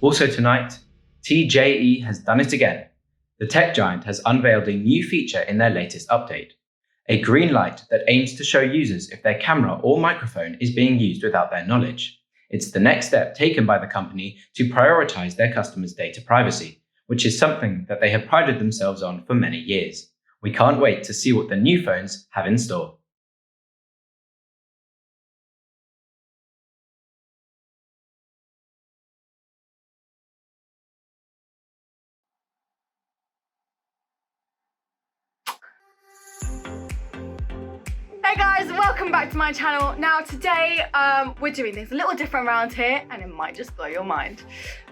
Also tonight, TJE has done it again. The tech giant has unveiled a new feature in their latest update, a green light that aims to show users if their camera or microphone is being used without their knowledge. It's the next step taken by the company to prioritize their customers' data privacy, which is something that they have prided themselves on for many years. We can't wait to see what the new phones have in store. Hey guys, welcome back to my channel. Now today, we're doing things a little different around here and it might just blow your mind.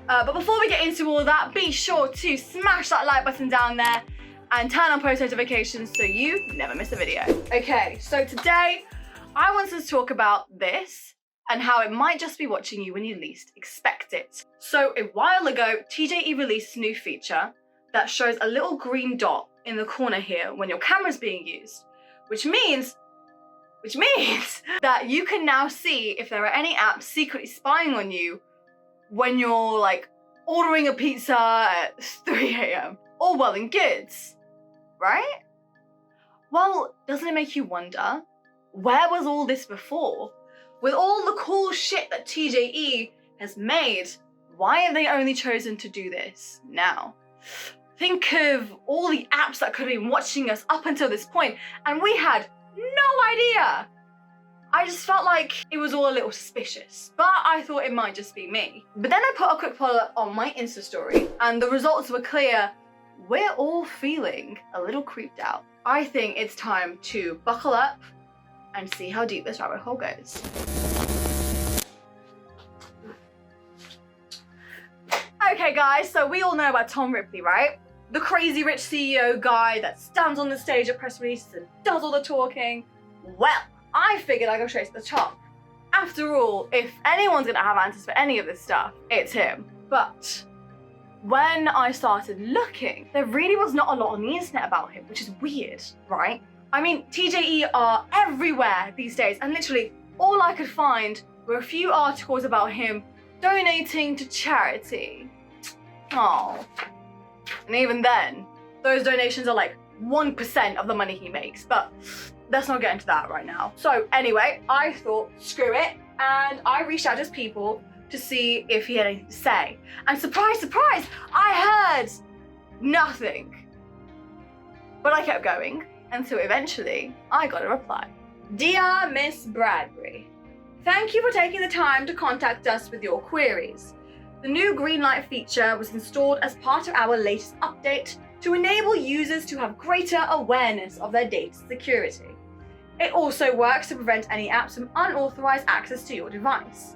But before we get into all that, be sure to smash that like button down there and turn on post notifications so you never miss a video. Okay, so today I want to talk about this and how it might just be watching you when you least expect it. So a while ago, TJE released a new feature that shows a little green dot in the corner here when your camera's being used, which means that you can now see if there are any apps secretly spying on you when you're like ordering a pizza at 3 a.m. All well and good, right? Well, doesn't it make you wonder, where was all this before? With all the cool shit that TJE has made, why have they only chosen to do this now? Think of all the apps that could have been watching us up until this point, and we had no idea. I just felt like it was all a little suspicious, but I thought it might just be me. But then I put a quick poll on my Insta story and the results were clear. We're all feeling a little creeped out. I think it's time to buckle up and see how deep this rabbit hole goes. Okay guys, so we all know about Tom Ripley, right? The crazy rich CEO guy that stands on the stage at press releases and does all the talking. Well, I figured I'd go straight to the top. After all, if anyone's gonna have answers for any of this stuff, it's him. But when I started looking, there really was not a lot on the internet about him, which is weird, right? I mean, TJE are everywhere these days, and literally all I could find were a few articles about him donating to charity. Oh. And even then, those donations are like 1% of the money he makes, but let's not get into that right now. So anyway, I thought, screw it, and I reached out to his people to see if he had anything to say. And surprise, surprise, I heard nothing. But I kept going, and so eventually I got a reply. Dear Miss Bradbury, thank you for taking the time to contact us with your queries. The new green light feature was installed as part of our latest update to enable users to have greater awareness of their data security. It also works to prevent any apps from unauthorized access to your device.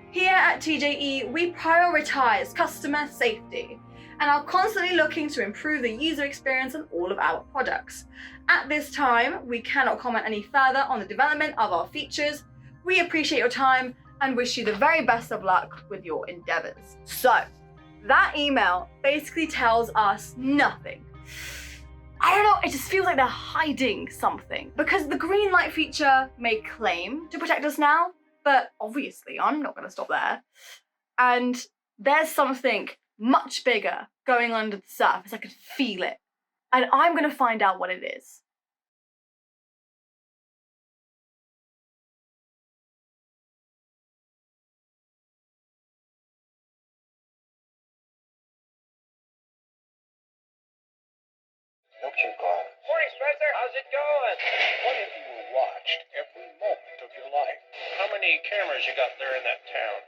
Here at TJE, we prioritize customer safety and are constantly looking to improve the user experience on all of our products. At this time, we cannot comment any further on the development of our features. We appreciate your time and wish you the very best of luck with your endeavors. So, that email basically tells us nothing. I don't know, it just feels like they're hiding something, because the green light feature may claim to protect us now, but obviously I'm not gonna stop there. And there's something much bigger going under the surface, I could feel it. And I'm gonna find out what it is. Morning, Spencer. How's it going? What if you were watched every moment of your life? How many cameras you got there in that town?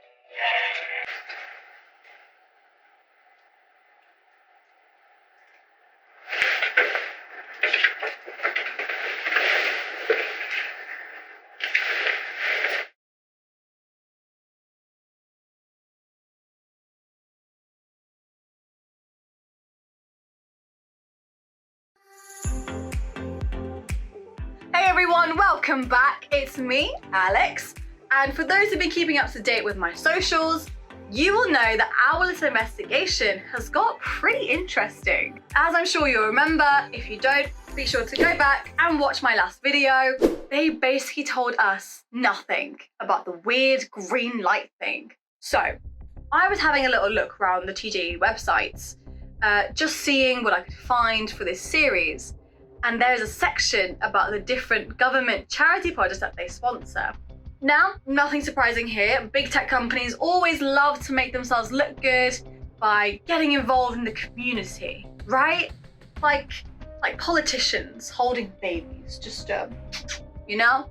Hey everyone, welcome back. It's me, Alex. And for those who've been keeping up to date with my socials, you will know that our little investigation has got pretty interesting. As I'm sure you'll remember, if you don't, be sure to go back and watch my last video. They basically told us nothing about the weird green light thing. So, I was having a little look around the TJE websites, just seeing what I could find for this series. And there's a section about the different government charity projects that they sponsor. Now, nothing surprising here. Big tech companies always love to make themselves look good by getting involved in the community, right? Like politicians holding babies, just, you know?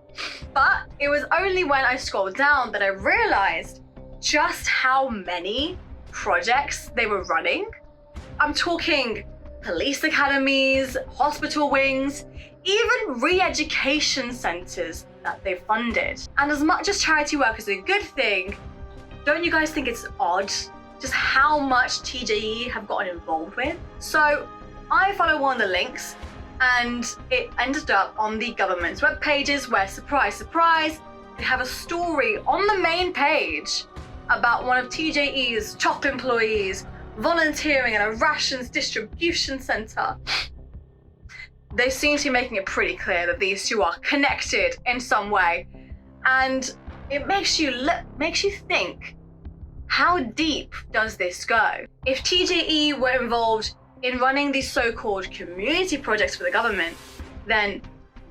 But it was only when I scrolled down that I realized just how many projects they were running. I'm talking police academies, hospital wings, even re-education centers that they funded. And as much as charity work is a good thing, don't you guys think it's odd just how much TJE have gotten involved with? So I followed one of the links and it ended up on the government's web pages where, surprise, surprise, they have a story on the main page about one of TJE's top employees volunteering in a rations distribution center. They seem to be making it pretty clear that these two are connected in some way. And it makes you think, how deep does this go? If TJE were involved in running these so-called community projects for the government, then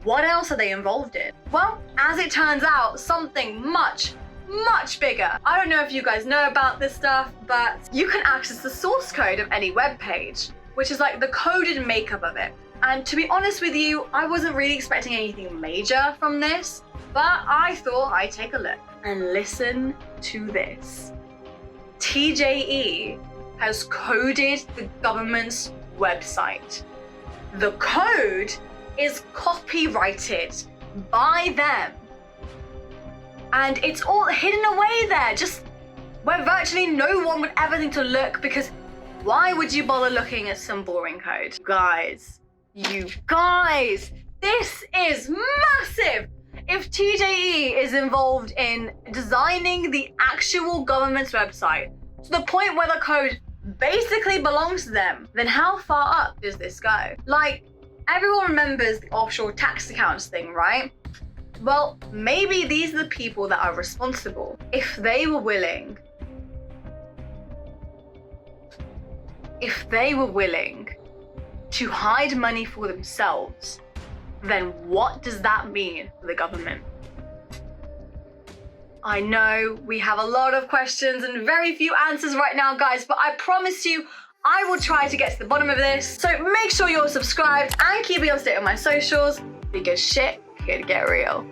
what else are they involved in? Well, as it turns out, something much bigger. I don't know if you guys know about this stuff, but you can access the source code of any web page, which is like the coded makeup of it. And to be honest with you, I wasn't really expecting anything major from this, but I thought I'd take a look and listen to this. TJE has coded the government's website. The code is copyrighted by them. And it's all hidden away there, just where virtually no one would ever think to look, because why would you bother looking at some boring code? You guys, this is massive! If TJE is involved in designing the actual government's website to the point where the code basically belongs to them, then how far up does this go? Like, everyone remembers the offshore tax accounts thing, right? Well, maybe these are the people that are responsible. If they were willing to hide money for themselves, then what does that mean for the government? I know we have a lot of questions and very few answers right now, guys, but I promise you, I will try to get to the bottom of this. So make sure you're subscribed and keep me up to date on my socials, because shit could get real.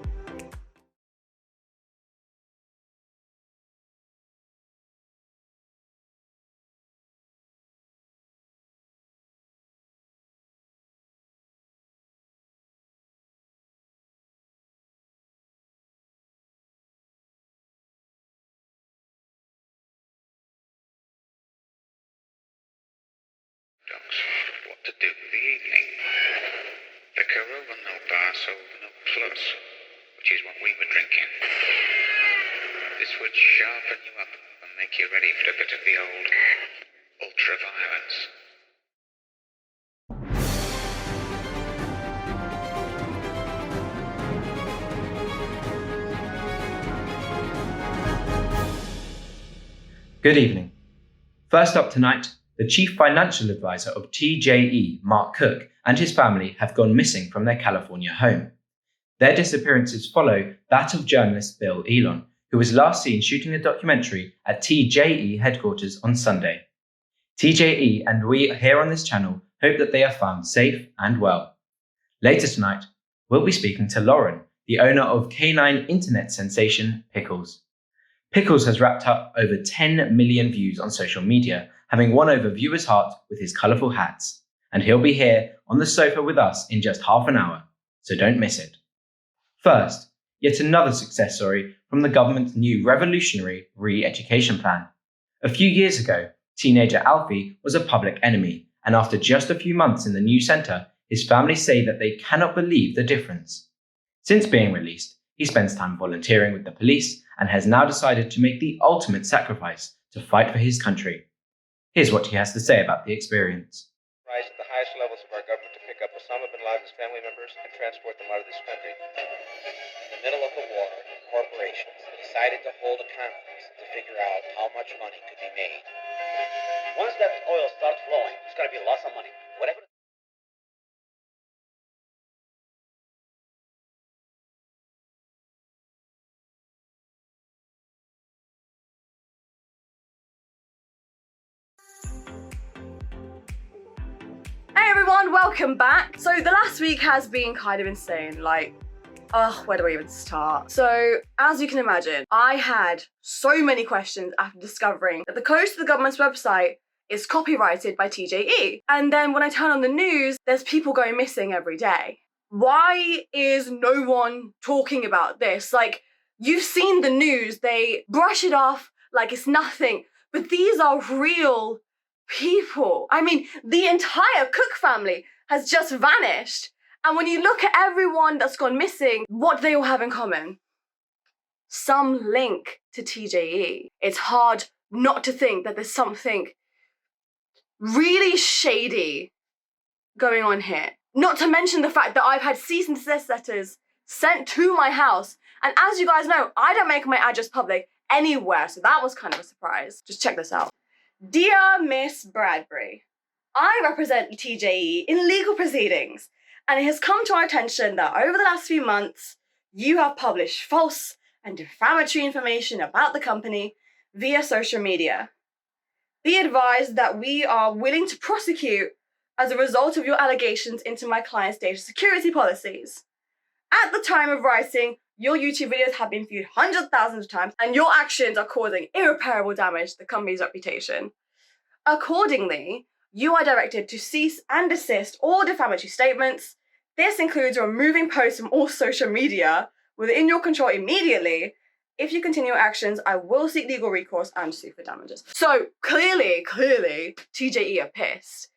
What to do for the evening? Liquor over no bar, sober no plus, which is what we were drinking. This would sharpen you up and make you ready for a bit of the old ultra-violence. Good evening. First up tonight, the Chief Financial Advisor of TJE, Mark Cook, and his family have gone missing from their California home. Their disappearances follow that of journalist Bill Elon, who was last seen shooting a documentary at TJE headquarters on Sunday. TJE and we here on this channel hope that they are found safe and well. Later tonight, we'll be speaking to Lauren, the owner of canine internet sensation Pickles. Pickles has racked up over 10 million views on social media, having won over viewers' hearts with his colourful hats. And he'll be here on the sofa with us in just half an hour, so don't miss it. First, yet another success story from the government's new revolutionary re-education plan. A few years ago, teenager Alfie was a public enemy, and after just a few months in the new centre, his family say that they cannot believe the difference. Since being released, he spends time volunteering with the police and has now decided to make the ultimate sacrifice to fight for his country. Here's what he has to say about the experience. rise at the highest levels of our government to pick up Osama bin Laden's family members and transport them out of this country. In the middle of the war, corporations decided to hold a conference to figure out how much money could be made. Once that oil starts flowing, it's going to be lots of money. Whatever. Hey everyone, welcome back. So the last week has been kind of insane, where do I even start? So, as you can imagine, I had so many questions after discovering that the code to the government's website is copyrighted by TJE. And then when I turn on the news, there's people going missing every day. Why is no one talking about this? Like, you've seen the news, they brush it off like it's nothing, but these are real people. I mean, the entire Cook family has just vanished. And when you look at everyone that's gone missing, what do they all have in common? Some link to TJE. It's hard not to think that there's something really shady going on here. Not to mention the fact that I've had cease and desist letters sent to my house. And as you guys know, I don't make my address public anywhere, so that was kind of a surprise. Just check this out. Dear Miss Bradbury, I represent TJE in legal proceedings, and it has come to our attention that over the last few months, you have published false and defamatory information about the company via social media. Be advised that we are willing to prosecute as a result of your allegations into my client's data security policies. At the time of writing, your YouTube videos have been viewed hundreds of thousands of times, and your actions are causing irreparable damage to the company's reputation. Accordingly, you are directed to cease and desist all defamatory statements. This includes removing posts from all social media within your control immediately. If you continue your actions, I will seek legal recourse and sue for damages. So clearly, TJE are pissed.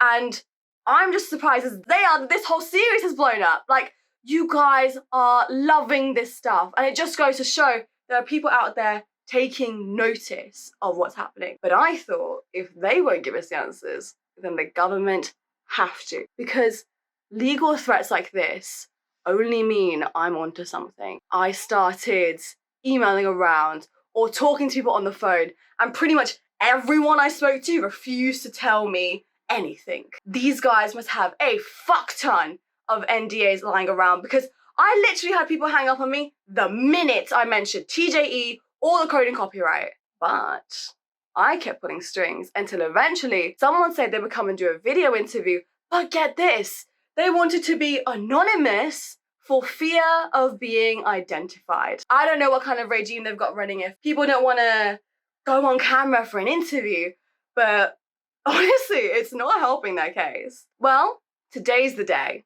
And I'm just surprised as they are that this whole series has blown up. Like, you guys are loving this stuff. And it just goes to show there are people out there taking notice of what's happening. But I thought if they won't give us the answers, then the government have to. Because legal threats like this only mean I'm onto something. I started emailing around or talking to people on the phone, and pretty much everyone I spoke to refused to tell me anything. These guys must have a fuck ton of NDAs lying around, because I literally had people hang up on me the minute I mentioned TJE or the code and copyright. But I kept pulling strings until eventually someone said they would come and do a video interview. But get this, they wanted to be anonymous for fear of being identified. I don't know what kind of regime they've got running if people don't want to go on camera for an interview, but honestly, it's not helping their case. Well, today's the day.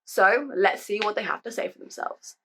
So let's see what they have to say for themselves.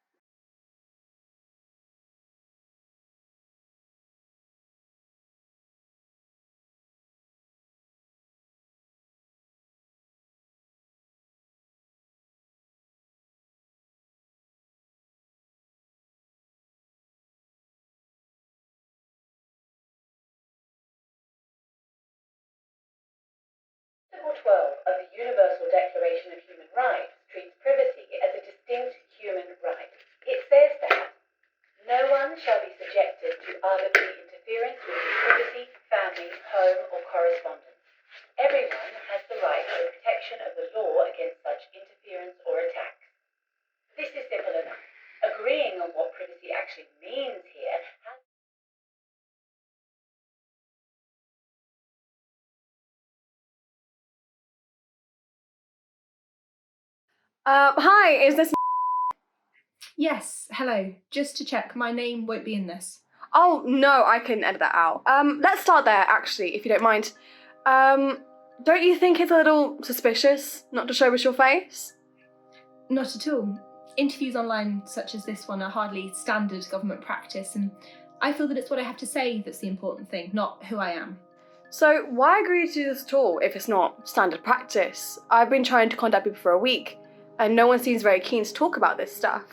Article 12 of the Universal Declaration of Human Rights treats privacy as a distinct human right. It says that no one shall be subjected to arbitrary interference with his privacy, family, home, or correspondence. Everyone has the right to the protection of the law against such interference or attack. This is simple enough. Agreeing on what privacy actually means here has Hi, is this... Yes, hello. Just to check, my name won't be in this. Oh, no, I can edit that out. Let's start there, actually, if you don't mind. Don't you think it's a little suspicious not to show us your face? Not at all. Interviews online such as this one are hardly standard government practice, and I feel that it's what I have to say that's the important thing, not who I am. So why agree to do this at all if it's not standard practice? I've been trying to contact people for a week, and no one seems very keen to talk about this stuff.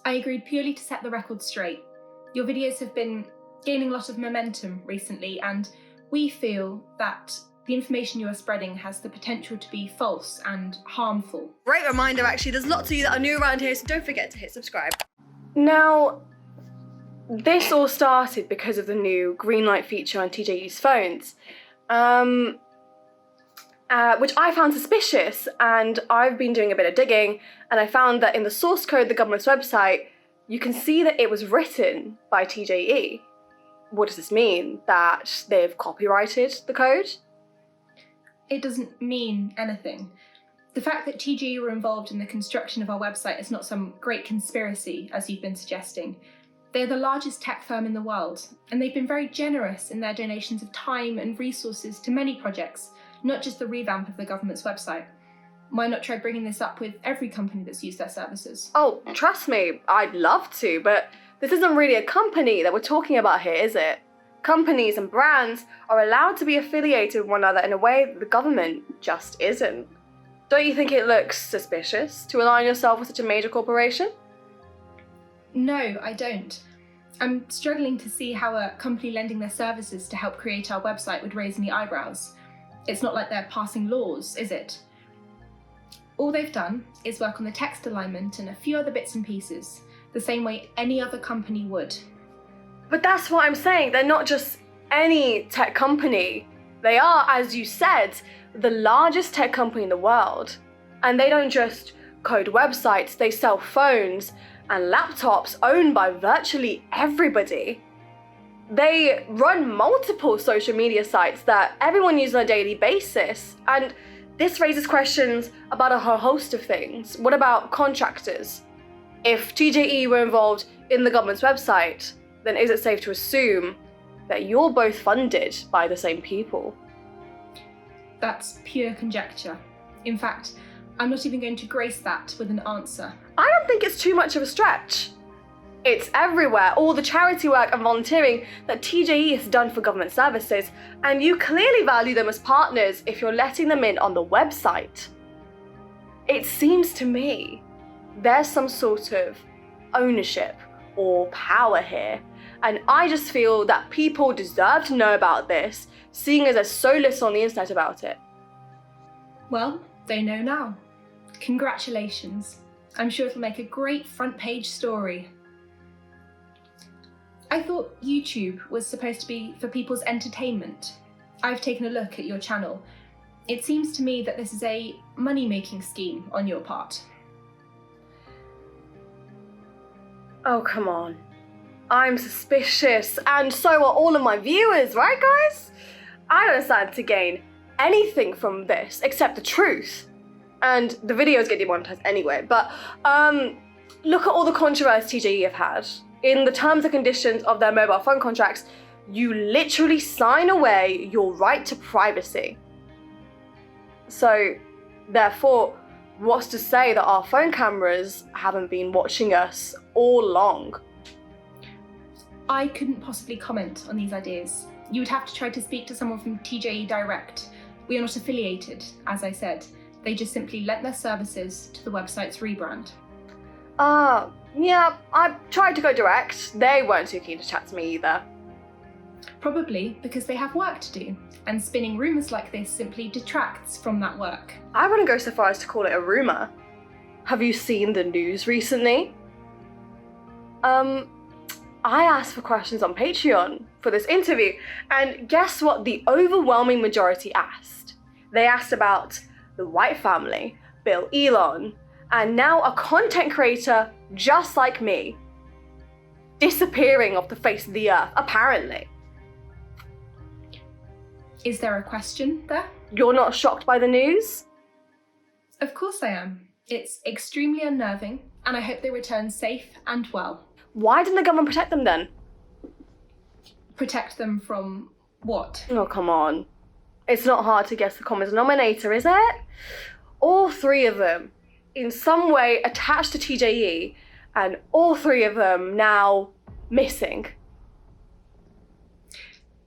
I agreed purely to set the record straight. Your videos have been gaining a lot of momentum recently, and we feel that the information you are spreading has the potential to be false and harmful. Great reminder, actually. There's lots of you that are new around here, so don't forget to hit subscribe. Now, this all started because of the new green light feature on TJE's phones, which I found suspicious, and I've been doing a bit of digging, and I found that in the source code of the government's website, you can see that it was written by TJE. What does this mean? That they've copyrighted the code? It doesn't mean anything. The fact that TJE were involved in the construction of our website is not some great conspiracy, as you've been suggesting. They're the largest tech firm in the world, and they've been very generous in their donations of time and resources to many projects, not just the revamp of the government's website. Why not try bringing this up with every company that's used their services? Oh, trust me, I'd love to, but this isn't really a company that we're talking about here, is it? Companies and brands are allowed to be affiliated with one another in a way that the government just isn't. Don't you think it looks suspicious to align yourself with such a major corporation? No, I don't. I'm struggling to see how a company lending their services to help create our website would raise any eyebrows. It's not like they're passing laws, is it? All they've done is work on the text alignment and a few other bits and pieces, the same way any other company would. But that's what I'm saying. They're not just any tech company. They are, as you said, the largest tech company in the world. And they don't just code websites, they sell phones and laptops owned by virtually everybody. They run multiple social media sites that everyone uses on a daily basis. And this raises questions about a whole host of things. What about contractors? If TJE were involved in the government's website, then is it safe to assume that you're both funded by the same people? That's pure conjecture. In fact, I'm not even going to grace that with an answer. I don't think it's too much of a stretch. It's everywhere, all the charity work and volunteering that TJE has done for government services, and you clearly value them as partners if you're letting them in on the website. It seems to me there's some sort of ownership or power here, and I just feel that people deserve to know about this, seeing as there's so little on the internet about it. Well, they know now. Congratulations. I'm sure it'll make a great front page story. I thought YouTube was supposed to be for people's entertainment. I've taken a look at your channel. It seems to me that this is a money-making scheme on your part. Oh, come on. I'm suspicious, and so are all of my viewers, right, guys? I don't stand to gain anything from this except the truth. And the videos get demonetized anyway, but look at all the controversy TJE have had. In the terms and conditions of their mobile phone contracts, you literally sign away your right to privacy. So, therefore, what's to say that our phone cameras haven't been watching us all along? I couldn't possibly comment on these ideas. You would have to try to speak to someone from TJE direct. We are not affiliated, as I said. They just simply lent their services to the website's rebrand. Yeah, I tried to go direct. They weren't too keen to chat to me either. Probably because they have work to do, and spinning rumours like this simply detracts from that work. I wouldn't go so far as to call it a rumour. Have you seen the news recently? I asked for questions on Patreon for this interview, and guess what the overwhelming majority asked? They asked about the White family, Bill Elon, and now a content creator just like me, disappearing off the face of the earth, apparently. Is there a question there? You're not shocked by the news? Of course I am. It's extremely unnerving, and I hope they return safe and well. Why didn't the government protect them then? Protect them from what? Oh, come on. It's not hard to guess the common denominator, is it? All three of them, in some way attached to TJE, and all three of them now missing.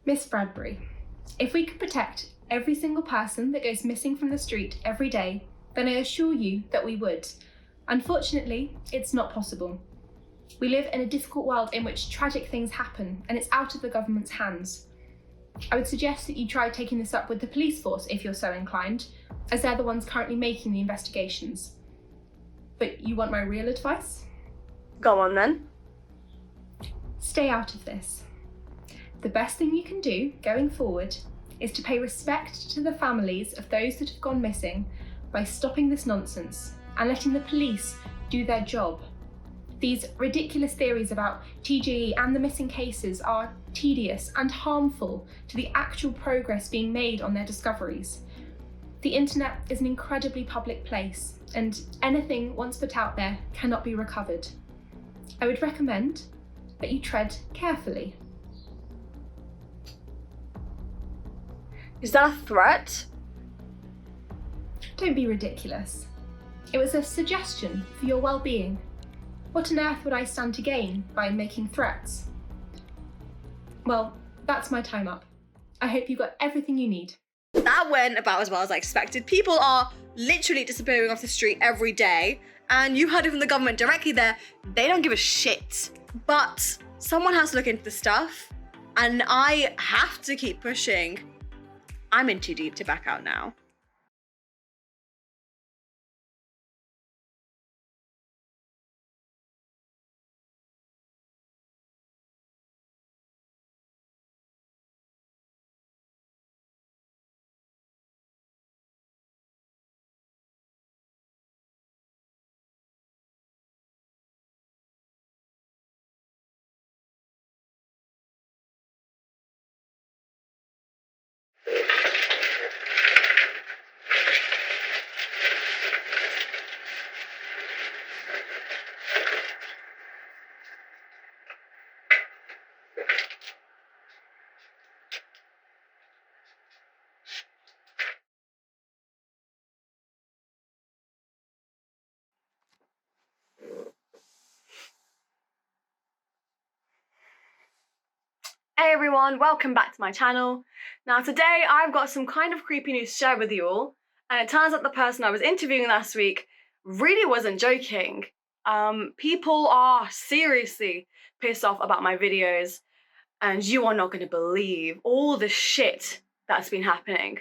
Miss Bradbury, if we could protect every single person that goes missing from the street every day, then I assure you that we would. Unfortunately, it's not possible. We live in a difficult world in which tragic things happen, and it's out of the government's hands. I would suggest that you try taking this up with the police force if you're so inclined, as they're the ones currently making the investigations. But you want my real advice? Go on then. Stay out of this. The best thing you can do going forward is to pay respect to the families of those that have gone missing by stopping this nonsense and letting the police do their job. These ridiculous theories about TGE and the missing cases are tedious and harmful to the actual progress being made on their discoveries. The internet is an incredibly public place, and anything once put out there cannot be recovered. I would recommend that you tread carefully. Is that a threat? Don't be ridiculous. It was a suggestion for your well-being. What on earth would I stand to gain by making threats? Well, that's my time up. I hope you got everything you need. That went about as well as I expected. People are literally disappearing off the street every day, and you heard it from the government directly there. They don't give a shit. But someone has to look into the stuff, and I have to keep pushing. I'm in too deep to back out now. Hey everyone, welcome back to my channel. Now today I've got some kind of creepy news to share with you all, and it turns out the person I was interviewing last week really wasn't joking. People are seriously pissed off about my videos, and you are not going to believe all the shit that's been happening.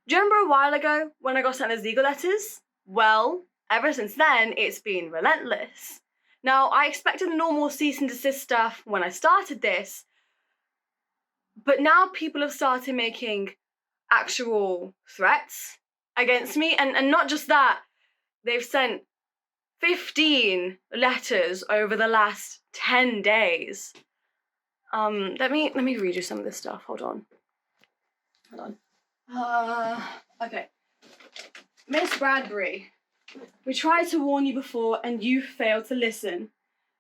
Do you remember a while ago when I got sent those legal letters? Well, ever since then it's been relentless. Now, I expected the normal cease and desist stuff when I started this, but now people have started making actual threats against me, and not just that, they've sent 15 letters over the last 10 days. Let me read you some of this stuff. Hold on. Okay. Miss Bradbury. We tried to warn you before and you failed to listen.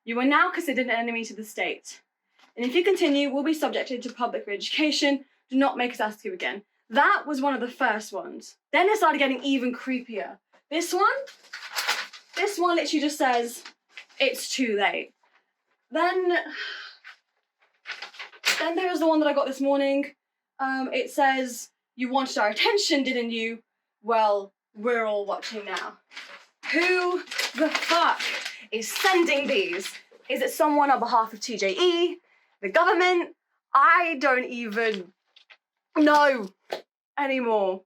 You are now considered an enemy to the state. And if you continue, we'll be subjected to public re-education. Do not make us ask you again. That was one of the first ones. Then it started getting even creepier. This one literally just says, it's too late. Then there's the one that I got this morning. It says, you wanted our attention, didn't you? Well, we're all watching now. Who the fuck is sending these? Is it someone on behalf of TJE? The government? I don't even know anymore.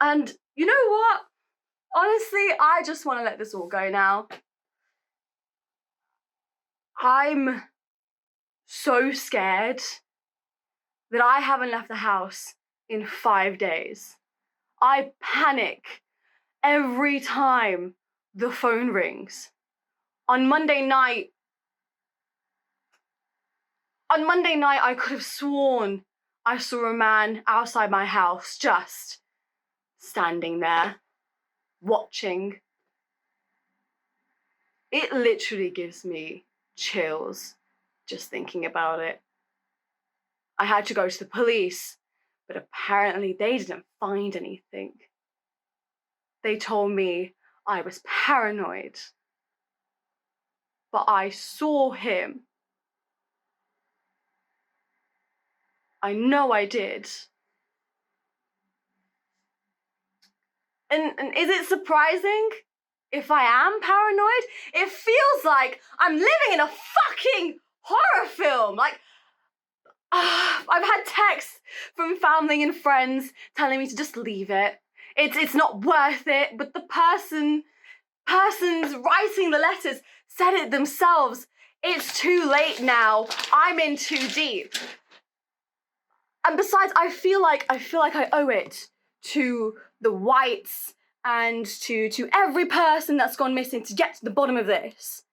And you know what? Honestly, I just want to let this all go now. I'm so scared that I haven't left the house in 5 days. I panic every time the phone rings. On Monday night, I could have sworn I saw a man outside my house just standing there, watching. It literally gives me chills just thinking about it. I had to go to the police, but apparently they didn't find anything. They told me I was paranoid, but I saw him. I know I did. And is it surprising if I am paranoid? It feels like I'm living in a fucking horror film. Like, I've had texts from family and friends telling me to just leave it. It's not worth it, but the person's writing the letters said it themselves. It's too late now. I'm in too deep. And besides, I feel like I owe it to the whites and to every person that's gone missing to get to the bottom of this.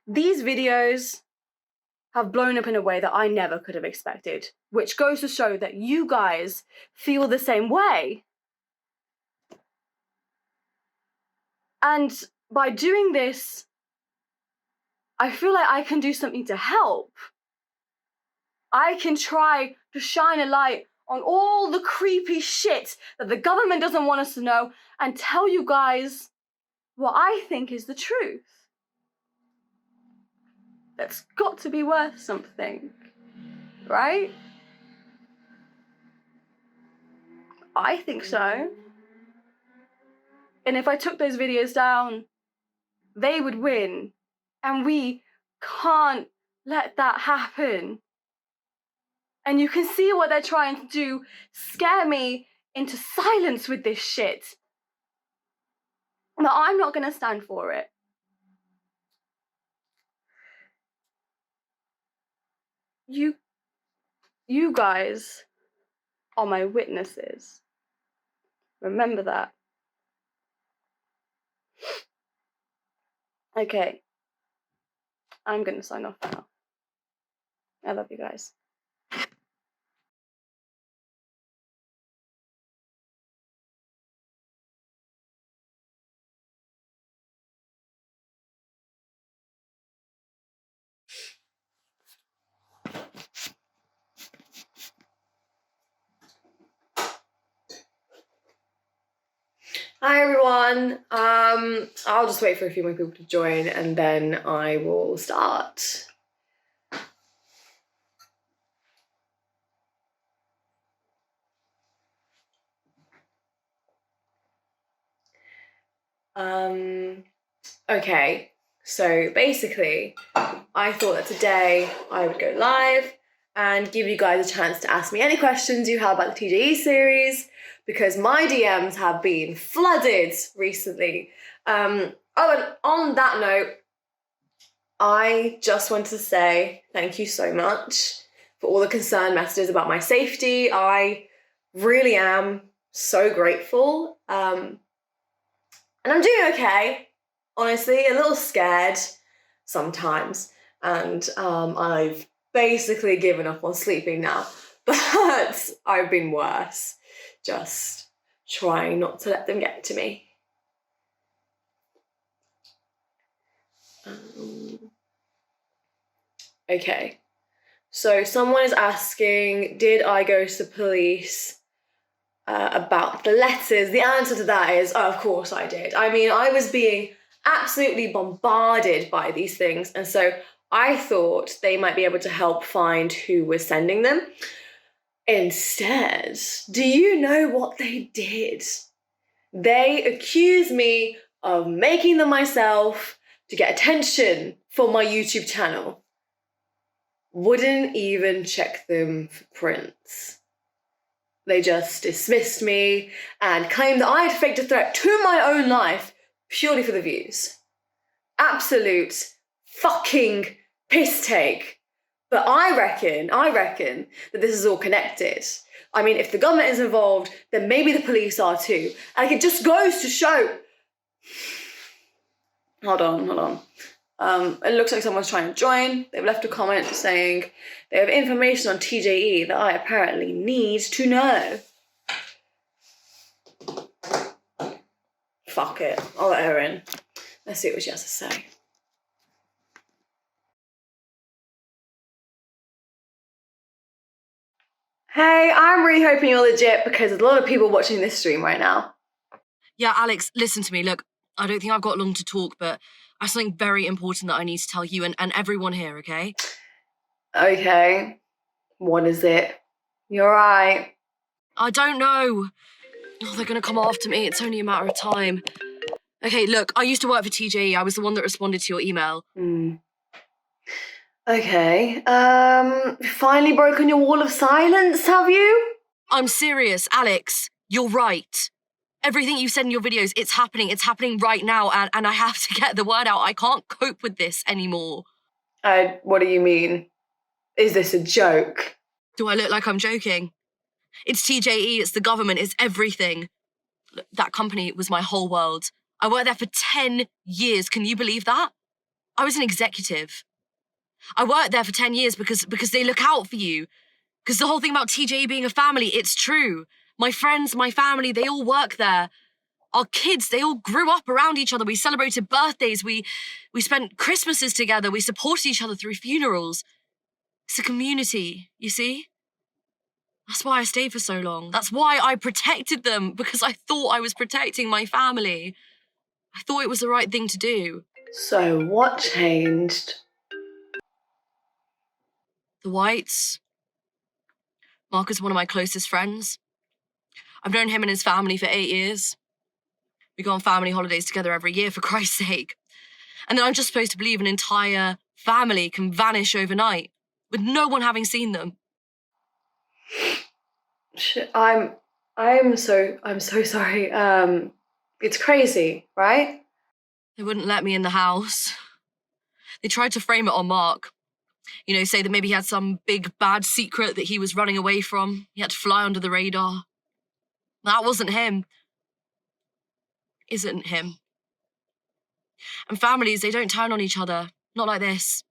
These videos have blown up in a way that I never could have expected, which goes to show that you guys feel the same way. And by doing this, I feel like I can do something to help. I can try to shine a light on all the creepy shit that the government doesn't want us to know and tell you guys what I think is the truth. That's got to be worth something, right? I think so. And if I took those videos down, they would win. And we can't let that happen. And you can see what they're trying to do, scare me into silence with this shit. But I'm not going to stand for it. You guys are my witnesses. Remember that. Okay. I'm going to sign off now. I love you guys. Hi everyone. I'll just wait for a few more people to join and then I will start. Okay, so basically, I thought that today I would go live and give you guys a chance to ask me any questions you have about the TJE series, because my DMs have been flooded recently. And on that note, I just want to say thank you so much for all the concerned messages about my safety. I really am so grateful. And I'm doing okay, honestly, a little scared sometimes. And I've basically given up on sleeping now, but I've been worse. Just trying not to let them get to me. Okay, so someone is asking, did I go to the police about the letters? The answer to that is, oh, of course I did. I mean, I was being absolutely bombarded by these things, and so I thought they might be able to help find who was sending them. Instead, do you know what they did? They accused me of making them myself to get attention for my YouTube channel. Wouldn't even check them for prints. They just dismissed me and claimed that I had faked a threat to my own life purely for the views. Absolute fucking piss take. But I reckon that this is all connected. I mean, if the government is involved, then maybe the police are too. And it just goes to show. Hold on. It looks like someone's trying to join. They've left a comment saying they have information on TJE that I apparently need to know. Fuck it, I'll let her in. Let's see what she has to say. Hey, I'm really hoping you're legit because there's a lot of people watching this stream right now. Yeah, Alex, listen to me. Look, I don't think I've got long to talk, but I have something very important that I need to tell you and everyone here, okay? Okay. What is it? You're right. I don't know. Oh, they're going to come after me. It's only a matter of time. Okay, look, I used to work for TJE. I was the one that responded to your email. Okay. Finally broken your wall of silence, have you? I'm serious, Alex. You're right. Everything you said in your videos, it's happening. It's happening right now, and I have to get the word out. I can't cope with this anymore. What do you mean? Is this a joke? Do I look like I'm joking? It's TJE, it's the government, it's everything. Look, that company was my whole world. I worked there for 10 years. Can you believe that? I was an executive. I worked there for 10 years because they look out for you. Because the whole thing about TJE being a family, it's true. My friends, my family, they all work there. Our kids, they all grew up around each other. We celebrated birthdays. We spent Christmases together. We supported each other through funerals. It's a community, you see? That's why I stayed for so long. That's why I protected them, because I thought I was protecting my family. I thought it was the right thing to do. So what changed? The Whites. Mark is one of my closest friends. I've known him and his family for 8 years. We go on family holidays together every year, for Christ's sake. And then I'm just supposed to believe an entire family can vanish overnight, with no one having seen them. Shit, I'm so sorry. It's crazy, right? They wouldn't let me in the house. They tried to frame it on Mark. You know, say that maybe he had some big bad secret that he was running away from. He had to fly under the radar. That wasn't him. Isn't him. And families, they don't turn on each other. Not like this.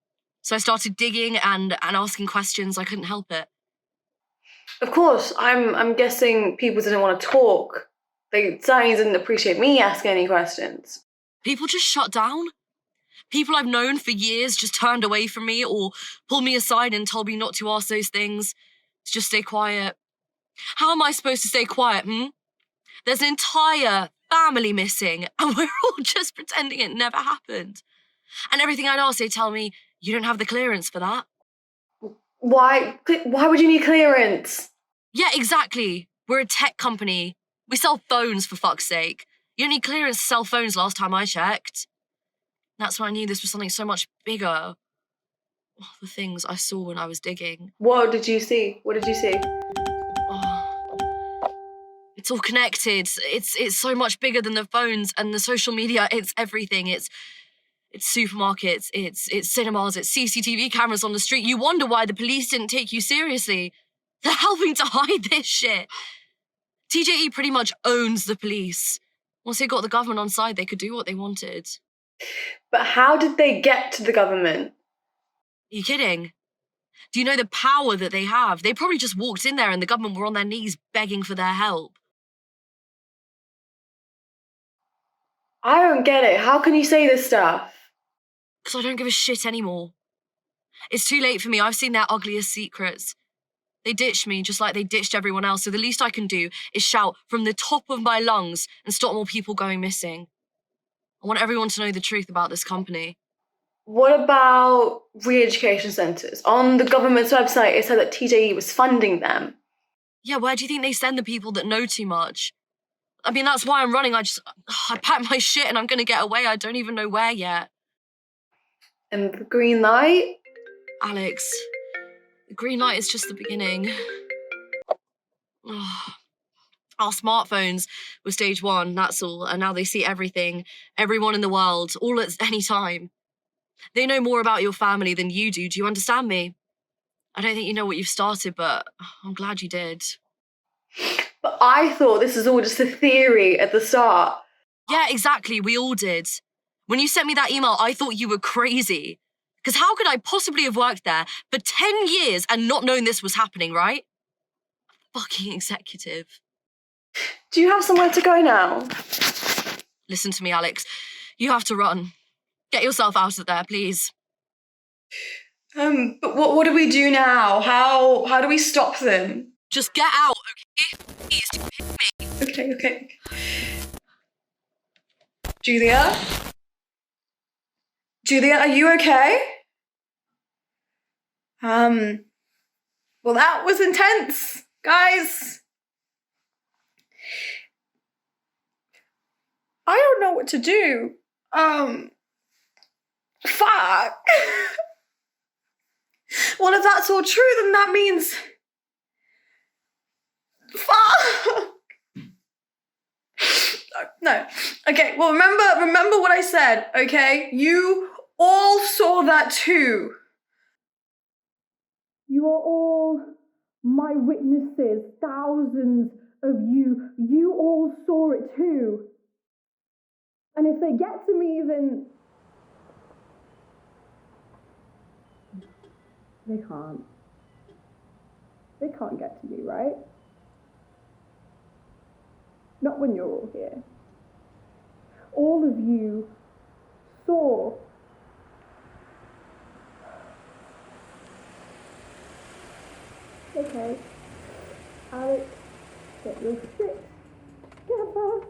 So I started digging and asking questions. I couldn't help it. Of course, I'm guessing people didn't want to talk. They certainly didn't appreciate me asking any questions. People just shut down. People I've known for years just turned away from me or pulled me aside and told me not to ask those things, to just stay quiet. How am I supposed to stay quiet, There's an entire family missing and we're all just pretending it never happened. And everything I'd ask, they tell me, you don't have the clearance for that. Why would you need clearance? Yeah, exactly. We're a tech company. We sell phones, for fuck's sake. You don't need clearance to sell phones last time I checked. That's when I knew this was something so much bigger. The things I saw when I was digging. What did you see? What did you see? It's all connected. It's so much bigger than the phones and the social media. It's everything. It's supermarkets. It's cinemas. It's CCTV cameras on the street. You wonder why the police didn't take you seriously. They're helping to hide this shit. TJE pretty much owns the police. Once they got the government on side, they could do what they wanted. But how did they get to the government? Are you kidding? Do you know the power that they have? They probably just walked in there and the government were on their knees begging for their help. I don't get it. How can you say this stuff? Because I don't give a shit anymore. It's too late for me. I've seen their ugliest secrets. They ditched me just like they ditched everyone else, so the least I can do is shout from the top of my lungs and stop more people going missing. I want everyone to know the truth about this company. What about re-education centres? On the government's website, it said that TJE was funding them. Yeah, where do you think they send the people that know too much? I mean, that's why I'm running. I packed my shit and I'm going to get away. I don't even know where yet. And the green light? Alex, the green light is just the beginning. Our smartphones were stage 1, that's all. And now they see everything, everyone in the world, all at any time. They know more about your family than you do. Do you understand me? I don't think you know what you've started, but I'm glad you did. But I thought this was all just a theory at the start. Yeah, exactly. We all did. When you sent me that email, I thought you were crazy. Because how could I possibly have worked there for 10 years and not known this was happening, right? Fucking executive. Do you have somewhere to go now? Listen to me, Alex. You have to run. Get yourself out of there, please. But what do we do now? How do we stop them? Just get out, okay? Please, do hit me. Okay. Julia? Julia, are you okay? Well, that was intense, guys. I don't know what to do. Fuck. Well, if that's all true, then that means... Fuck. No. Okay, well, remember what I said, okay? You all saw that too. You are all my witnesses, thousands of you. You all saw it too. And if they get to me, then... They can't. They can't get to me, right? Not when you're all here. All of you saw. Okay. Alex, get your shit together.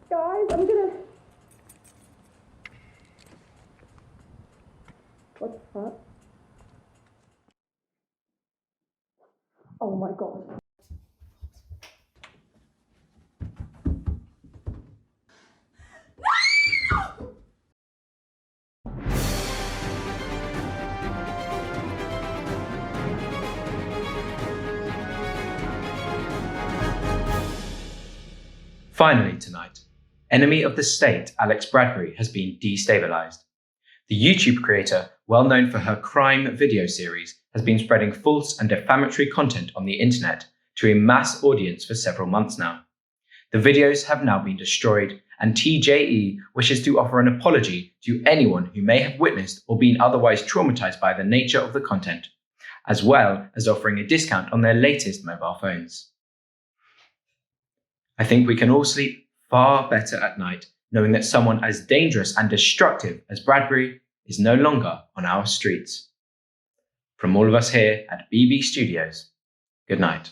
Guys, I'm gonna... What the fuck? Oh my god. Finally tonight, enemy of the state Alex Bradbury has been destabilized. The YouTube creator, well known for her crime video series, has been spreading false and defamatory content on the internet to a mass audience for several months now. The videos have now been destroyed, and TJE wishes to offer an apology to anyone who may have witnessed or been otherwise traumatized by the nature of the content, as well as offering a discount on their latest mobile phones. I think we can all sleep far better at night knowing that someone as dangerous and destructive as Bradbury is no longer on our streets. From all of us here at BB Studios, good night.